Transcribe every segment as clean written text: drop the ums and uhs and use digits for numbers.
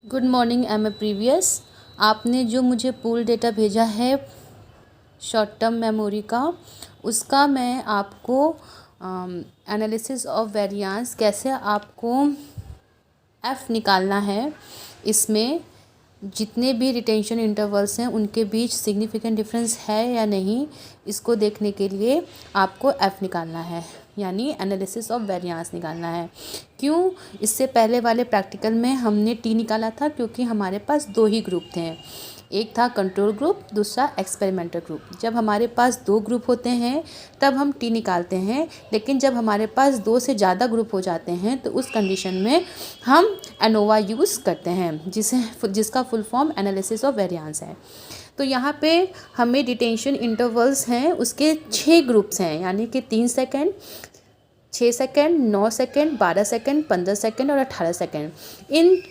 Good morning M A previous. आपने जो मुझे पूल डेटा भेजा है शॉर्ट टर्म मेमोरी का, उसका मैं आपको एनालिसिस ऑफ वेरिएंस कैसे आपको एफ़ निकालना है, इसमें जितने भी रिटेंशन इंटरवल्स हैं उनके बीच सिग्निफिकेंट डिफरेंस है या नहीं, इसको देखने के लिए आपको एफ़ निकालना है, यानी एनालिसिस ऑफ वेरिएंस निकालना है। क्यों? इससे पहले वाले प्रैक्टिकल में हमने टी निकाला था क्योंकि हमारे पास दो ही ग्रुप थे, एक था कंट्रोल ग्रुप, दूसरा एक्सपेरिमेंटल ग्रुप। जब हमारे पास दो ग्रुप होते हैं तब हम टी निकालते हैं, लेकिन जब हमारे पास दो से ज़्यादा ग्रुप हो जाते हैं तो उस कंडीशन में हम एनोवा यूज़ करते हैं, जिसका full form analysis of variance है। तो यहाँ पे हमें डिटेंशन इंटरवल्स हैं, उसके 6 ग्रुप्स हैं, यानी कि 3 second, 6 second, 9 second, 12 second, 15 second और 18 second. In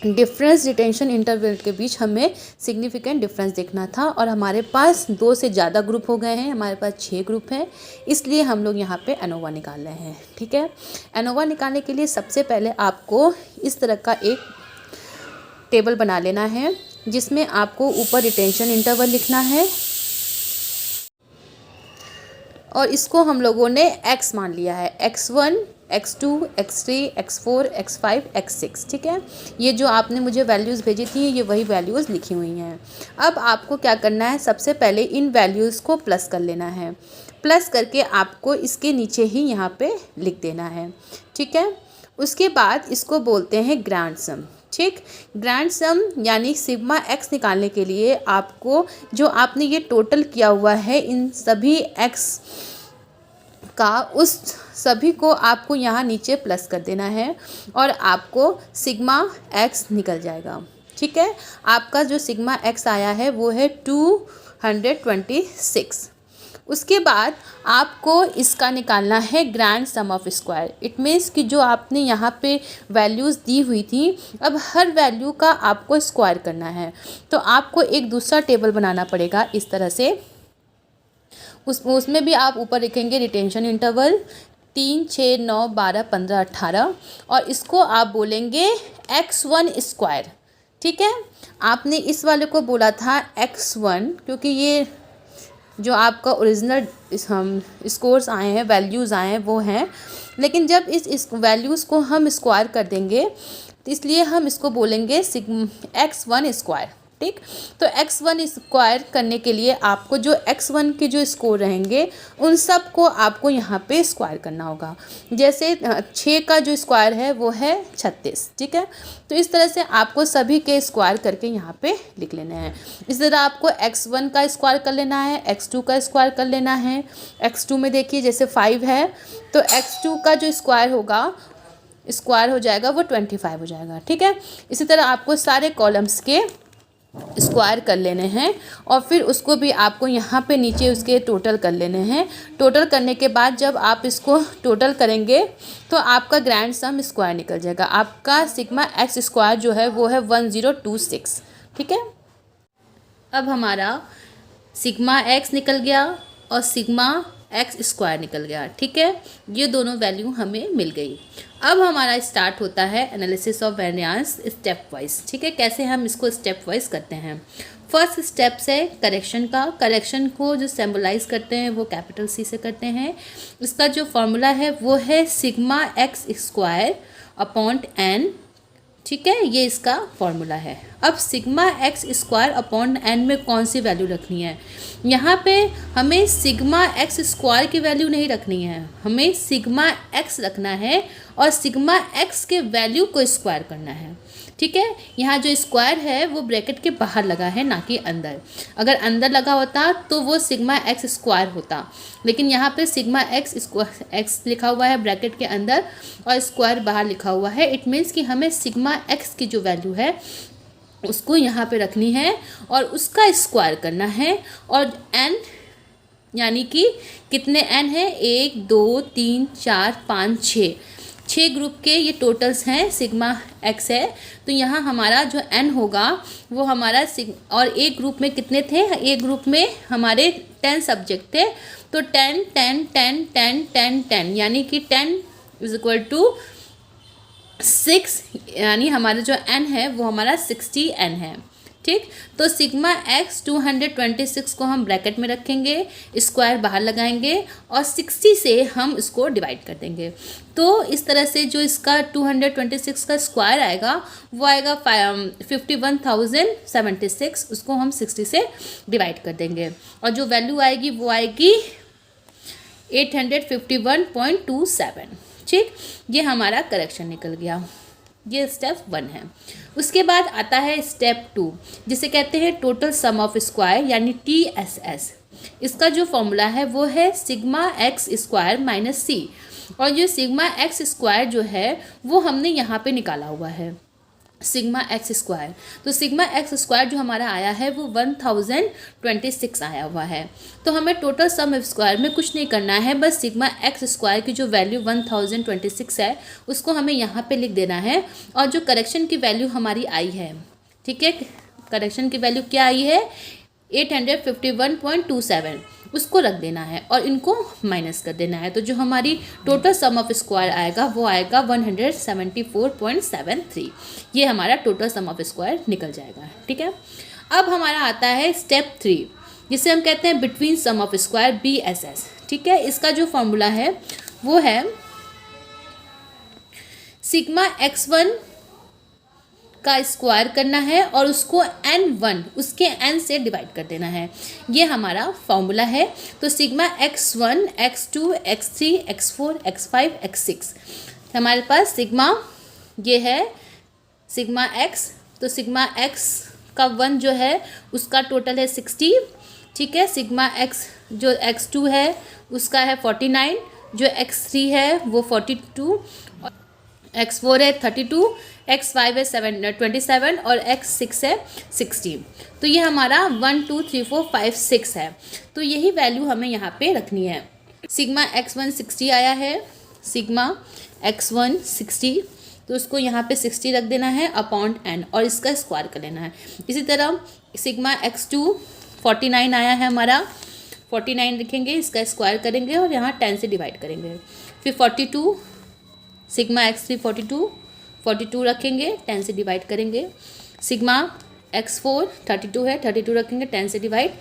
difference detention interval के बीच हमें सिग्निफिकेंट डिफरेंस देखना था, और हमारे पास दो से ज़्यादा ग्रुप हो गए हैं, हमारे पास 6 ग्रुप हैं, इसलिए हम लोग यहाँ पे एनोवा निकाल रहे हैं। ठीक है, एनोवा निकालने के लिए सबसे पहले आपको इस तरह का एक टेबल बना लेना है, जिसमें आपको ऊपर डिटेंशन इंटरवल लिखना है और इसको हम लोगों ने x मान लिया है, x1, x2, x3, x4, x5, x6। ठीक है, ये जो आपने मुझे वैल्यूज़ भेजी थी ये वही वैल्यूज़ लिखी हुई हैं। अब आपको क्या करना है, सबसे पहले इन वैल्यूज़ को प्लस कर लेना है, प्लस करके आपको इसके नीचे ही यहाँ पे लिख देना है। ठीक है, उसके बाद इसको बोलते हैं ग्रैंड सम। ठीक, ग्रैंड सम यानी सिग्मा एक्स निकालने के लिए आपको जो आपने ये टोटल किया हुआ है इन सभी एक्स का, उस सभी को आपको यहाँ नीचे प्लस कर देना है और आपको सिग्मा एक्स निकल जाएगा। ठीक है, आपका जो सिग्मा एक्स आया है वो है 226। उसके बाद आपको इसका निकालना है grand sum of square. It means कि जो आपने यहाँ पे वैल्यूज़ दी हुई थी, अब हर वैल्यू का आपको स्क्वायर करना है, तो आपको एक दूसरा टेबल बनाना पड़ेगा इस तरह से। उसमें भी आप ऊपर लिखेंगे रिटेंशन इंटरवल 3, 6, 9, 12, 15, 18 और इसको आप बोलेंगे x1 स्क्वायर। ठीक है, आपने इस वाले को बोला था x1 क्योंकि ये जो आपका ओरिजिनल हम स्कोर्स आए हैं, वैल्यूज़ आए हैं वो हैं, लेकिन जब इस वैल्यूज़ को हम स्क्वायर कर देंगे तो इसलिए हम इसको बोलेंगे x1 स्क्वायर। ठीक, तो x1 स्क्वायर करने के लिए आपको जो x1 के जो स्कोर रहेंगे उन सब को आपको यहाँ पे स्क्वायर करना होगा। जैसे 6 का जो स्क्वायर है वो है 36। ठीक है, तो इस तरह से आपको सभी के स्क्वायर करके यहाँ पे लिख लेने हैं। इस तरह आपको x1 का स्क्वायर कर लेना है, x2 का स्क्वायर कर लेना है। x2 में देखिए जैसे 5 है तो x2 का जो स्क्वायर होगा, स्क्वायर हो जाएगा वो 25 हो जाएगा। ठीक है, इसी तरह आपको सारे कॉलम्स के स्क्वायर कर लेने हैं और फिर उसको भी आपको यहाँ पे नीचे उसके टोटल कर लेने हैं। टोटल करने के बाद जब आप इसको टोटल करेंगे तो आपका ग्रैंड सम स्क्वायर निकल जाएगा। आपका सिग्मा एक्स स्क्वायर जो है वो है 1026। ठीक है, अब हमारा सिग्मा एक्स निकल गया और सिग्मा एक्स स्क्वायर निकल गया। ठीक है, ये दोनों वैल्यू हमें मिल गई। अब हमारा स्टार्ट होता है analysis of variance step wise. ठीक है, कैसे हम इसको स्टेप वाइज करते हैं। फर्स्ट स्टेप है करेक्शन का। करेक्शन को जो सिंबलाइज करते हैं वो कैपिटल सी से करते हैं। इसका जो फॉर्मूला है वो है sigma x square upon n. ठीक है, ये इसका फॉर्मूला है। अब sigma x square upon n में कौन सी वैल्यू रखनी है, यहाँ पे हमें सिग्मा एक्स स्क्वायर की वैल्यू नहीं रखनी है, हमें सिग्मा एक्स रखना है और सिग्मा एक्स के वैल्यू को स्क्वायर करना है। ठीक है, यहाँ जो स्क्वायर है वो ब्रैकेट के बाहर लगा है, ना कि अंदर। अगर अंदर लगा होता तो वो सिग्मा एक्स स्क्वायर होता, लेकिन यहाँ पे सिग्मा एक्स लिखा हुआ है ब्रैकेट के अंदर और स्क्वायर बाहर लिखा हुआ है। इट मीन्स कि हमें सिग्मा एक्स की जो वैल्यू है उसको यहाँ पे रखनी है और उसका स्क्वायर करना है। और एन यानी कि कितने एन है, 1, 2, 3, 4, 5, 6 ग्रुप के ये टोटल्स हैं, सिग्मा एक्स है। तो यहाँ हमारा जो एन होगा वो हमारा और एक ग्रुप में कितने थे, एक ग्रुप में हमारे 10 सब्जेक्ट थे, तो 10 10 10 10 10 10 यानी कि 10 = 6 यानी हमारा जो n है वो हमारा 60n है। ठीक, तो सिग्मा x 226 को हम ब्रैकेट में रखेंगे, स्क्वायर बाहर लगाएंगे और 60 से हम इसको डिवाइड कर देंगे। तो इस तरह से जो इसका 226 का स्क्वायर आएगा वो आएगा 51,076, उसको हम 60 से डिवाइड कर देंगे और जो वैल्यू आएगी वो आएगी 851.27। ठीक, ये हमारा करेक्शन निकल गया। ये स्टेप 1 है। उसके बाद आता है स्टेप 2, जिसे कहते हैं टोटल सम ऑफ स्क्वायर यानी TSS। इसका जो फॉर्मूला है वो है सिग्मा एक्स स्क्वायर माइनस सी, और ये सिग्मा एक्स स्क्वायर जो है वो हमने यहाँ पे निकाला हुआ है, सिग्मा एक्स स्क्वायर। तो सिग्मा एक्स स्क्वायर जो हमारा आया है वो 1026 आया हुआ है। तो हमें टोटल सम ऑफ स्क्वायर में कुछ नहीं करना है, बस सिग्मा एक्स स्क्वायर की जो वैल्यू 1026 है उसको हमें यहाँ पे लिख देना है, और जो करेक्शन की वैल्यू हमारी आई है, ठीक है, करेक्शन की वैल्यू क्या आई है 851.27, उसको रख देना है और इनको माइनस कर देना है। तो जो हमारी टोटल सम ऑफ स्क्वायर आएगा वो आएगा 174.73। ये हमारा टोटल सम ऑफ स्क्वायर निकल जाएगा। ठीक है, अब हमारा आता है स्टेप 3, जिसे हम कहते हैं between sum of square BSS। ठीक है, इसका जो फॉर्मूला है वो है सिग्मा x1 का स्क्वायर करना है और उसको n1 उसके n से डिवाइड कर देना है। ये हमारा फॉर्मूला है। तो sigma x1 x2 x3 x4 x5 x6 हमारे पास सिग्मा ये है सिग्मा x। तो सिग्मा x का 1 जो है उसका टोटल है 60। ठीक है, सिग्मा x जो x2 है उसका है 49, जो x3 है वो 42, x4 है 32, x5 है 27 और x6 है 16। तो ये हमारा 1 2 3 4 5 6 है। तो यही वैल्यू हमें यहाँ पे रखनी है। सिग्मा x1 60 आया है, सिग्मा x1 60, तो उसको यहाँ पे 60 रख देना है अपॉन n और इसका स्क्वायर कर लेना है। इसी तरह सिग्मा x2 49 आया है हमारा, 49 लिखेंगे, इसका स्क्वायर करेंगे और यहाँ 10 से डिवाइड करेंगे। फिर 42 सिग्मा x3 42 रखेंगे, 10 से डिवाइड करेंगे। सिग्मा x4 32 है, 32 रखेंगे, 10 से डिवाइड।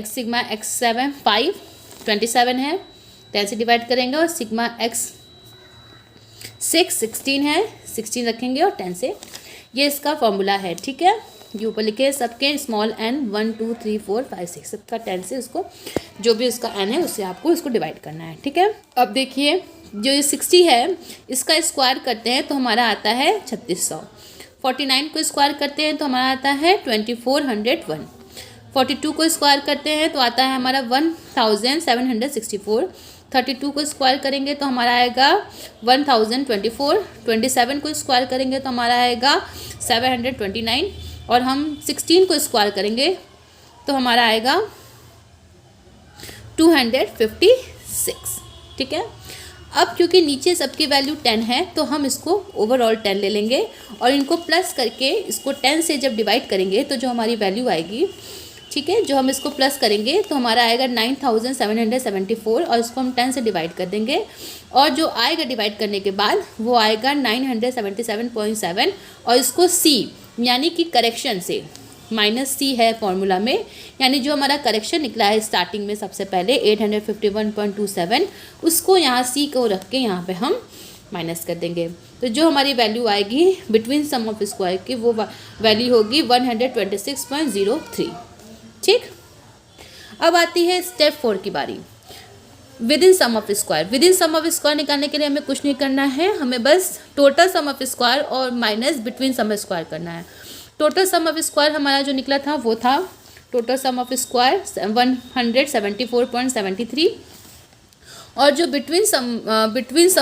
सिग्मा x7 5 27 है, 10 से डिवाइड करेंगे। और सिग्मा x6 16 है, 16 रखेंगे और 10 से। ये इसका फॉर्मूला है। ठीक है, ये ऊपर लिखे सबके स्मॉल n 1 2 3 4 5 6 सबका 10 से उसको जो भी उसका n है उससे आपको इसको डिवाइड करना है। ठीक है, अब देखिए जो ये 60 है इसका स्क्वायर करते हैं तो हमारा आता है 3600। 49 को स्क्वायर करते हैं तो हमारा आता है 2401। 42 को स्क्वायर करते हैं तो आता है हमारा 1764। 32 को स्क्वायर करेंगे तो हमारा आएगा 1024। 27 को स्क्वायर करेंगे तो हमारा आएगा 729 और हम 16 को स्क्वायर करेंगे तो हमारा आएगा 256। ठीक है, अब क्योंकि नीचे सबकी वैल्यू 10 है तो हम इसको ओवरऑल 10 ले लेंगे और इनको प्लस करके इसको 10 से जब डिवाइड करेंगे तो जो हमारी वैल्यू आएगी, ठीक है, जो हम इसको प्लस करेंगे तो हमारा आएगा 9774 और इसको हम 10 से डिवाइड कर देंगे और जो आएगा डिवाइड करने के बाद वो आएगा 977.7 और इसको C यानी कि करेक्शन से -C है फॉर्मूला में, यानी जो हमारा करेक्शन निकला है स्टार्टिंग में सबसे पहले 851.27 उसको यहाँ C को रख के यहाँ पे हम माइनस कर देंगे। तो जो हमारी वैल्यू आएगी बिटवीन सम ऑफ स्क्वायर की वो वैल्यू होगी 126.03। ठीक, अब आती है स्टेप 4 की बारी, within sum of square. Within sum of square निकालने के लिए हमें कुछ नहीं करना है, हमें बस टोटल सम ऑफ स्क्वायर और minus between sum of square करना है। टोटल सम ऑफ स्क्वायर हमारा जो निकला था वो था टोटल सम ऑफ स्क्वायर 174.73 और जो बिटवीन सम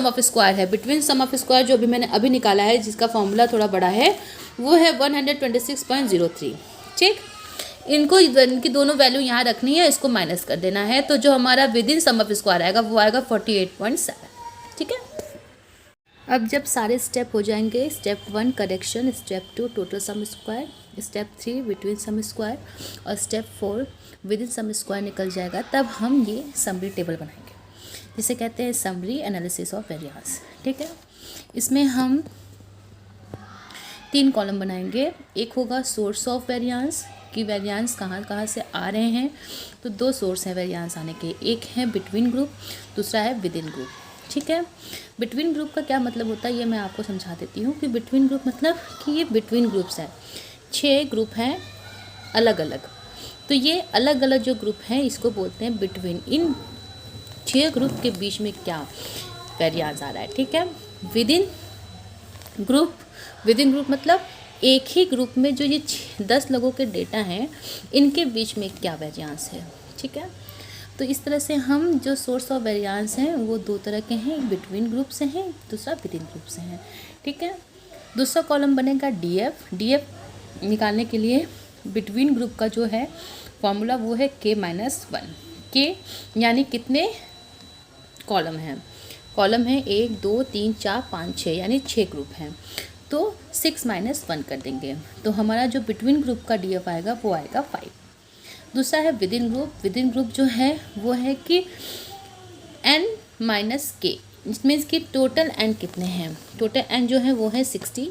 ऑफ स्क्वायर है, बिटवीन सम ऑफ स्क्वायर जो भी मैंने अभी निकाला है जिसका फॉर्मूला थोड़ा बड़ा है वो है 126.03। ठीक, इनकी दोनों वैल्यू यहाँ रखनी है, इसको माइनस कर देना है। तो जो हमारा within sum of square आएगा वो आएगा 48.7। ठीक है, अब जब सारे स्टेप हो जाएंगे, step 1 correction, step 2 total sum square, step 3 between sum square और step 4 within sum square निकल जाएगा, तब हम ये समरी टेबल बनाएंगे जिसे कहते हैं समरी एनालिसिस ऑफ वेरिएंस। ठीक है, इसमें हम 3 कॉलम बनाएंगे। एक होगा सोर्स ऑफ वेरिएंस कि वेरिएंस कहाँ कहाँ से आ रहे हैं। तो 2 सोर्स हैं वेरिएंस आने के, एक है बिटवीन ग्रुप, दूसरा है विद इन ग्रुप। ठीक है, बिटवीन ग्रुप का क्या मतलब होता है ये मैं आपको समझा देती हूँ कि बिटवीन ग्रुप मतलब कि ये बिटवीन ग्रुप्स है। 6 ग्रुप हैं अलग अलग, तो ये अलग अलग जो ग्रुप हैं इसको बोलते हैं बिटवीन। इन 6 ग्रुप के बीच में क्या वेरिएंस आ रहा है। ठीक है, with in group, with in group मतलब एक ही ग्रुप में जो ये 10 लोगों के डेटा हैं इनके बीच में क्या वेरिएंस है। ठीक है, तो इस तरह से हम जो सोर्स ऑफ वेरिएंस हैं वो 2 तरह के हैं, एक बिटवीन ग्रुप से हैं, दूसरा विद इन ग्रुप से हैं। ठीक है, दूसरा कॉलम बनेगा डीएफ। डीएफ निकालने के लिए बिटवीन ग्रुप का जो है फॉर्मूला वो है K-1। के यानी कितने कॉलम हैं, कॉलम है 1 2 3 4 5 6 यानी 6 ग्रुप हैं, तो 6 - 1 कर देंगे तो हमारा जो बिटवीन ग्रुप का डीएफ आएगा वो आएगा 5। दूसरा है with in group. With in group जो है वो है कि n - k, मीन्स कि टोटल n कितने हैं, टोटल n जो है वो है 60,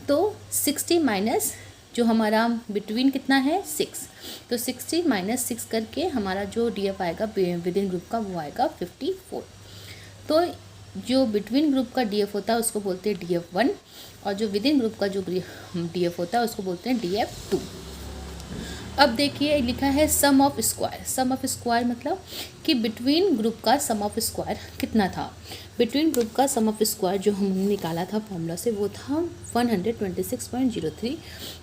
तो 60 माइनस जो हमारा बिटवीन कितना है 6, तो 60 - 6 करके हमारा जो डीएफ आएगा विद इन ग्रुप का वो आएगा 54। तो जो बिटवीन ग्रुप का डीएफ होता है उसको बोलते हैं DF1 और जो विद इन ग्रुप का जो डीएफ होता है उसको बोलते हैं DF2। अब देखिए लिखा है sum of square. Sum of square मतलब कि बिटवीन ग्रुप का सम ऑफ स्क्वायर कितना था। बिटवीन ग्रुप का सम ऑफ स्क्वायर जो हमने निकाला था फॉर्मूला से वो था 126.03,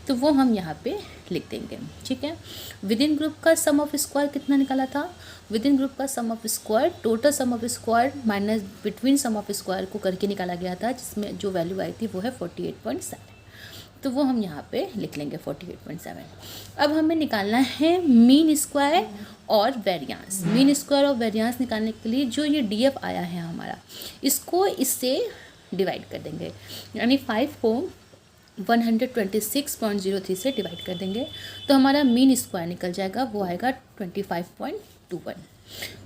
तो वो हम यहाँ पे लिख देंगे। ठीक है, विद इन ग्रुप का सम ऑफ स्क्वायर कितना निकाला था। विद इन ग्रुप का sum of square total sum of square minus between sum of square को करके निकाला गया था, जिसमें जो वैल्यू आई थी वो है 48.7, तो वो हम यहाँ पे लिख लेंगे 48.7। अब हमें निकालना है मीन स्क्वायर और वेरिएंस। मीन स्क्वायर और वेरिएंस निकालने के लिए जो ये डीएफ आया है हमारा, इसको इससे डिवाइड कर देंगे, यानी 5 को 126.03 से डिवाइड कर देंगे तो हमारा मीन स्क्वायर निकल जाएगा, वो आएगा 25.21।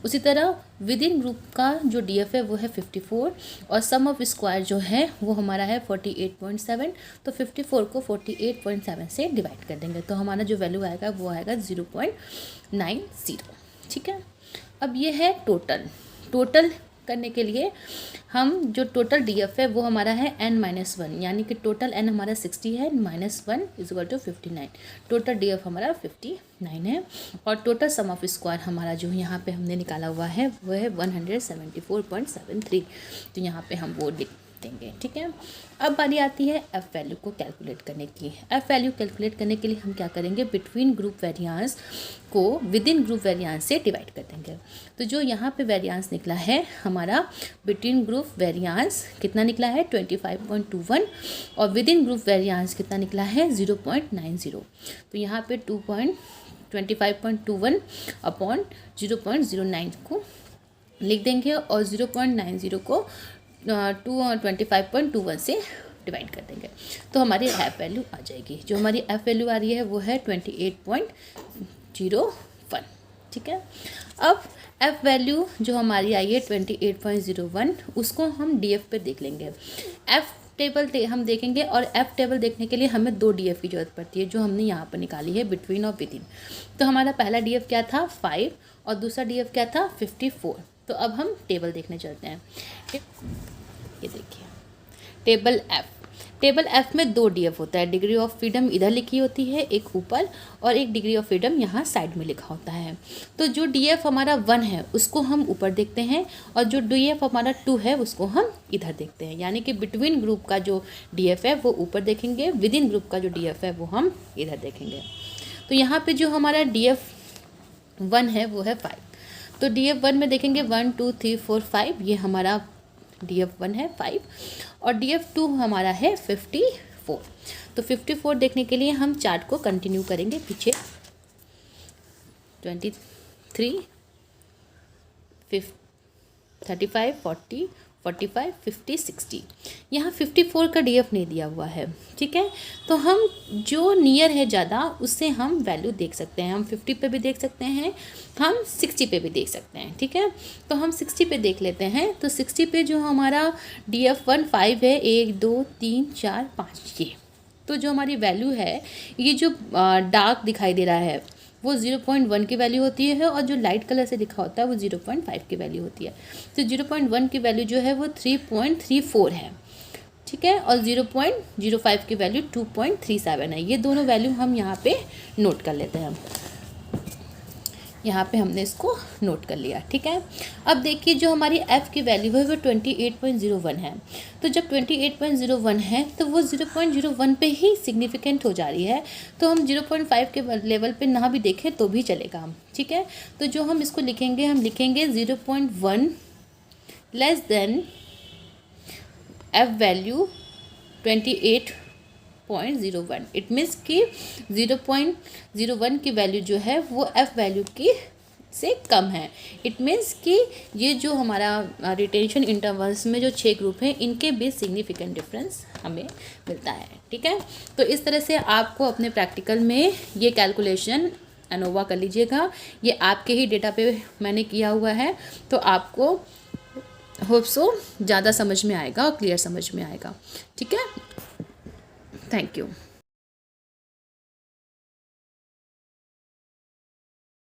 उसी तरह विद इन ग्रुप का जो डीएफ है वो है 54 और सम ऑफ स्क्वायर जो है वो हमारा है 48.7, तो 54 को 48.7 से डिवाइड कर देंगे तो हमारा जो वैल्यू आएगा वो आएगा 0.90। ठीक है, अब ये है टोटल। टोटल करने के लिए हम जो टोटल डीएफ है वो हमारा है n-1, यानी कि टोटल n हमारा 60 है, -1 = 59, टोटल डीएफ हमारा 59 है और टोटल सम ऑफ स्क्वायर हमारा जो यहाँ पे हमने निकाला हुआ है वो है 174.73, तो यहाँ पे हम वो लिख देंगे। ठीक है, अब बारी आती है एफ वैल्यू को कैलकुलेट करने की। एफ वैल्यू कैलकुलेट करने के लिए हम क्या करेंगे, बिटवीन ग्रुप वेरिएंस को विद इन ग्रुप वेरिएंस से डिवाइड कर देंगे। तो जो यहाँ पे वेरिएंस निकला है हमारा बिटवीन ग्रुप वेरिएंस कितना निकला है 25.21 और विद इन ग्रुप वेरिएंस कितना निकला है 0.90, तो यहाँ पे 25.21 अपॉन 0.09 को लिख देंगे और 0.90 को 25.21 से डिवाइड कर देंगे तो हमारी एफ वैल्यू आ जाएगी। जो हमारी एफ वैल्यू आ रही है वो है 28.01। ठीक है, अब एफ वैल्यू जो हमारी आई है 28.01 उसको हम डीएफ पे देख लेंगे। एफ टेबल हम देखेंगे और एफ टेबल देखने के लिए हमें 2 डीएफ की ज़रूरत पड़ती है जो हमने यहाँ पर निकाली है बिटवीन और विद इन। तो हमारा पहला डीएफ क्या था 5 और दूसरा डीएफ क्या था 54। तो अब हम टेबल देखने चलते हैं। ये देखिए टेबल एफ। टेबल एफ में 2 डीएफ होता है, डिग्री ऑफ फ्रीडम इधर लिखी होती है एक ऊपर और एक डिग्री ऑफ फ्रीडम यहाँ साइड में लिखा होता है। तो जो डीएफ हमारा 1 है उसको हम ऊपर देखते हैं और जो डीएफ हमारा 2 है उसको हम इधर देखते हैं, यानी कि बिटवीन ग्रुप का जो डीएफ है वो ऊपर देखेंगे, विद इन ग्रुप का जो डीएफ है वो हम इधर देखेंगे। तो यहाँ पे जो हमारा डीएफ 1 है वो है 5, तो डीएफ 1 में देखेंगे 1 2 3 4 5, ये हमारा DF1 है 5 और DF2 हमारा है 54। तो 54 देखने के लिए हम चार्ट को कंटिन्यू करेंगे पीछे 23 35 40 45 50 60, यहाँ 54 का DF नहीं दिया हुआ है। ठीक है, तो हम जो नियर है ज़्यादा उससे हम वैल्यू देख सकते हैं, हम 50 पे भी देख सकते हैं, हम 60 पे भी देख सकते हैं। ठीक है, तो हम 60 पे देख लेते हैं। तो 60 पे जो हमारा DF1 5 है 1 2 3 4 5, ये तो जो हमारी वैल्यू है, ये जो डार्क दिखाई दे रहा है वो 0.1 की वैल्यू होती है और जो लाइट कलर से लिखा होता है वो 0.5 की वैल्यू होती है। तो 0.1 की वैल्यू जो है वो 3.34 है, ठीक है, और 0.05 की वैल्यू 2.37 है। ये दोनों वैल्यू हम यहाँ पे नोट कर लेते हैं। यहाँ पे हमने इसको नोट कर लिया, ठीक है। अब देखिए जो हमारी f की वैल्यू है वो 28.01 है। तो जब 28.01 है तो वो 0.01 पे ही सिग्निफिकेंट हो जा रही है, तो हम 0.5 के लेवल पे ना भी देखें तो भी चलेगा, ठीक है। तो जो हम इसको लिखेंगे, हम लिखेंगे 0.1 less than f value 28.01। It means कि 0.01 की वैल्यू जो है वो f वैल्यू की से कम है। इट मीन्स कि ये जो हमारा रिटेंशन इंटरवल्स में जो 6 ग्रुप हैं इनके बीच सिग्निफिकेंट डिफरेंस हमें मिलता है, ठीक है। तो इस तरह से आपको अपने प्रैक्टिकल में ये कैलकुलेशन एनोवा कर लीजिएगा। ये आपके ही डेटा पे मैंने किया हुआ है, तो आपको होप सो ज़्यादा समझ में आएगा और क्लियर समझ में आएगा, ठीक है। Thank you.